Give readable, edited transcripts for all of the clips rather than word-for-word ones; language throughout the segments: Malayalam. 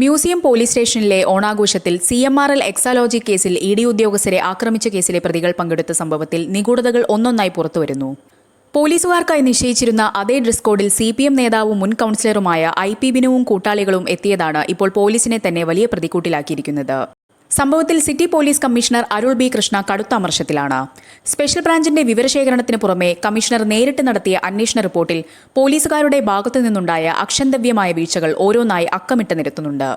മ്യൂസിയം പോലീസ് സ്റ്റേഷനിലെ ഓണാഘോഷത്തിൽ CMRL എക്സാലോജി കേസിൽ ED ഉദ്യോഗസ്ഥരെ ആക്രമിച്ച കേസിലെ പ്രതികൾ പങ്കെടുത്ത സംഭവത്തിൽ നിഗൂഢതകൾ ഒന്നൊന്നായി പുറത്തുവരുന്നു. പോലീസുകാർക്കായി നിശ്ചയിച്ചിരുന്ന അതേ ഡ്രസ് കോഡിൽ CPM നേതാവും മുൻ കൗൺസിലറുമായ IP ബിനുവും കൂട്ടാളികളും എത്തിയതാണ് ഇപ്പോൾ പോലീസിനെ തന്നെ വലിയ പ്രതിക്കൂട്ടിലാക്കിയിരിക്കുന്നത്. സംഭവത്തിൽ സിറ്റി പോലീസ് കമ്മീഷണർ അരുൾ B കൃഷ്ണ കടുത്ത അമർഷത്തിലാണ്. സ്പെഷ്യൽ ബ്രാഞ്ചിന്റെ വിവരശേഖരണത്തിന് പുറമെ കമ്മീഷണർ നേരിട്ട് നടത്തിയ അന്വേഷണ റിപ്പോർട്ടിൽ പോലീസുകാരുടെ ഭാഗത്തു നിന്നുണ്ടായ അക്ഷന്തവ്യമായ വീഴ്ചകൾ ഓരോന്നായി അക്കമിട്ട് നിരത്തുന്നുണ്ട്.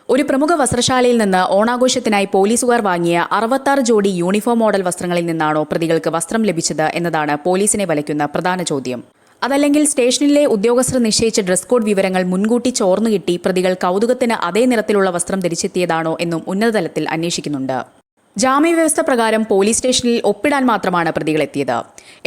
ഒരു പ്രമുഖ വസ്ത്രശാലയിൽ നിന്ന് ഓണാഘോഷത്തിനായി പോലീസുകാർ വാങ്ങിയ 66 ജോഡി യൂണിഫോം മോഡൽ വസ്ത്രങ്ങളിൽ നിന്നാണോ പ്രതികൾക്ക് വസ്ത്രം ലഭിച്ചത് എന്നതാണ് പോലീസിനെ വലയ്ക്കുന്ന പ്രധാന ചോദ്യം. അതല്ലെങ്കിൽ സ്റ്റേഷനിലെ ഉദ്യോഗസ്ഥർ നിശ്ചയിച്ച ഡ്രസ് കോഡ് വിവരങ്ങൾ മുൻകൂട്ടി ചോർന്നുകിട്ടി പ്രതികൾ കൗതുകത്തിന് അതേ നിറത്തിലുള്ള വസ്ത്രം ധരിച്ചെത്തിയതാണോ എന്നും ഉന്നതതലത്തിൽ അന്വേഷിക്കുന്നുണ്ട്. ജാമ്യവ്യവസ്ഥ പ്രകാരം പോലീസ് സ്റ്റേഷനിൽ ഒപ്പിടാൻ മാത്രമാണ് പ്രതികൾ എത്തിയത്.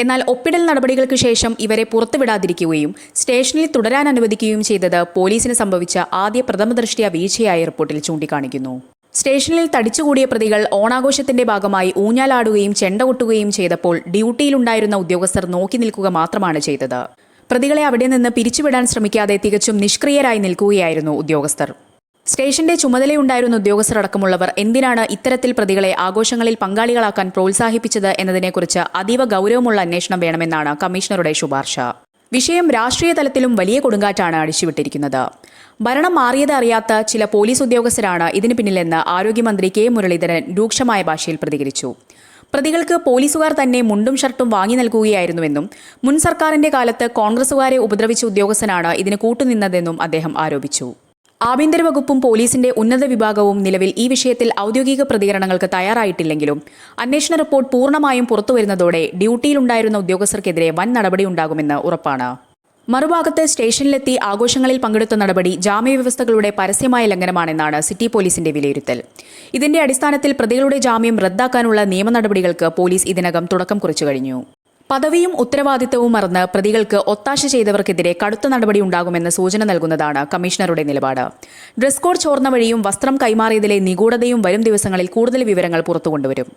എന്നാൽ ഒപ്പിടൽ നടപടികൾക്ക് ശേഷം ഇവരെ പുറത്തുവിടാതിരിക്കുകയും സ്റ്റേഷനിൽ തുടരാൻ അനുവദിക്കുകയും ചെയ്തത് പോലീസിന് സംഭവിച്ച ആദ്യ പ്രഥമദൃഷ്ട്യാ വീഴ്ചയായി റിപ്പോർട്ടിൽ ചൂണ്ടിക്കാണിക്കുന്നു. സ്റ്റേഷനിൽ തടിച്ചുകൂടിയ പ്രതികൾ ഓണാഘോഷത്തിന്റെ ഭാഗമായി ഊഞ്ഞാലാടുകയും ചെണ്ട കൊട്ടുകയും ചെയ്തപ്പോൾ ഡ്യൂട്ടിയിലുണ്ടായിരുന്ന ഉദ്യോഗസ്ഥർ നോക്കി നിൽക്കുക മാത്രമാണ് ചെയ്തത്. പ്രതികളെ അവിടെ നിന്ന് പിരിച്ചുവിടാൻ ശ്രമിക്കാതെ തികച്ചും നിഷ്ക്രിയരായി നിൽക്കുകയായിരുന്നു ഉദ്യോഗസ്ഥർ. സ്റ്റേഷന്റെ ചുമതലയുണ്ടായിരുന്ന ഉദ്യോഗസ്ഥർ അടക്കമുള്ളവർ എന്തിനാണ് ഇത്തരത്തിൽ പ്രതികളെ ആഘോഷങ്ങളിൽ പങ്കാളികളാക്കാൻ പ്രോത്സാഹിപ്പിച്ചത് എന്നതിനെക്കുറിച്ച് അതീവ ഗൗരവമുള്ള അന്വേഷണം വേണമെന്നാണ് കമ്മീഷണറുടെ ശുപാർശ. വിഷയം രാഷ്ട്രീയ തലത്തിലും വലിയ കൊടുങ്കാറ്റാണ് അടിച്ചുവിട്ടിരിക്കുന്നത്. ഭരണം മാറിയത് അറിയാത്ത ചില പോലീസ് ഉദ്യോഗസ്ഥരാണ് ഇതിന് പിന്നിലെന്ന് ആരോഗ്യമന്ത്രി K മുരളീധരൻ രൂക്ഷമായ ഭാഷയിൽ പ്രതികരിച്ചു. പ്രതികൾക്ക് പോലീസുകാർ തന്നെ മുണ്ടും ഷർട്ടും വാങ്ങി നൽകുകയായിരുന്നുവെന്നും മുൻ സർക്കാരിന്റെ കാലത്ത് കോൺഗ്രസുകാരെ ഉപദ്രവിച്ച ഉദ്യോഗസ്ഥനാണ് ഇതിന് കൂട്ടുനിന്നതെന്നും അദ്ദേഹം ആരോപിച്ചു. ആഭ്യന്തര വകുപ്പും പോലീസിന്റെ ഉന്നത വിഭാഗവും നിലവിൽ ഈ വിഷയത്തിൽ ഔദ്യോഗിക പ്രതികരണങ്ങൾക്ക് തയ്യാറായിട്ടില്ലെങ്കിലും അന്വേഷണ റിപ്പോർട്ട് പൂർണ്ണമായും പുറത്തുവരുന്നതോടെ ഡ്യൂട്ടിയിലുണ്ടായിരുന്ന ഉദ്യോഗസ്ഥർക്കെതിരെ വൻ നടപടിയുണ്ടാകുമെന്ന് ഉറപ്പാണ്. മറുഭാഗത്ത് സ്റ്റേഷനിലെത്തി ആഘോഷങ്ങളിൽ പങ്കെടുത്ത നടപടി ജാമ്യവ്യവസ്ഥകളുടെ പരസ്യമായ ലംഘനമാണെന്നാണ് സിറ്റി പോലീസിന്റെ വിലയിരുത്തൽ. ഇതിന്റെ അടിസ്ഥാനത്തിൽ പ്രതികളുടെ ജാമ്യം റദ്ദാക്കാനുള്ള നിയമ നടപടികൾക്ക് പോലീസ് ഇതിനകം തുടക്കം കുറിച്ചു കഴിഞ്ഞു. പദവിയും ഉത്തരവാദിത്തവും മറന്ന് പ്രതികൾക്ക് ഒത്താശ ചെയ്തവർക്കെതിരെ കടുത്ത നടപടി ഉണ്ടാകുമെന്ന് സൂചന നൽകുന്നതാണ് കമ്മീഷണറുടെ നിലപാട്. ഡ്രസ് കോഡ് ചോർന്ന വഴിയും വസ്ത്രം കൈമാറിയതിലെ നിഗൂഢതയും വരും ദിവസങ്ങളിൽ കൂടുതൽ വിവരങ്ങൾ പുറത്തുകൊണ്ടുവരും.